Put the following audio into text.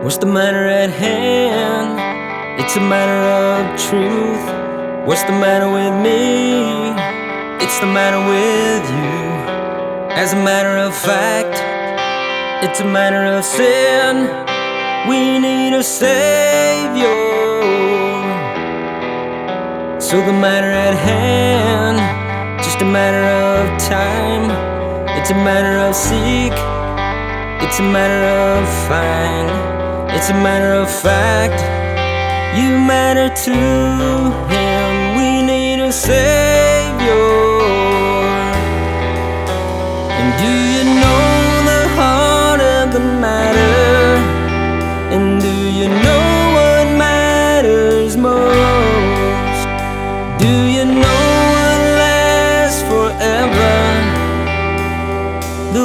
What's the matter at hand? It's a matter of truth. What's the matter with me? It's the matter with you. As a matter of fact, it's a matter of sin. We need a savior. So the matter at hand, just a matter of time. It's a matter of seek, it's a matter of find. It's a matter of fact, you matter to him.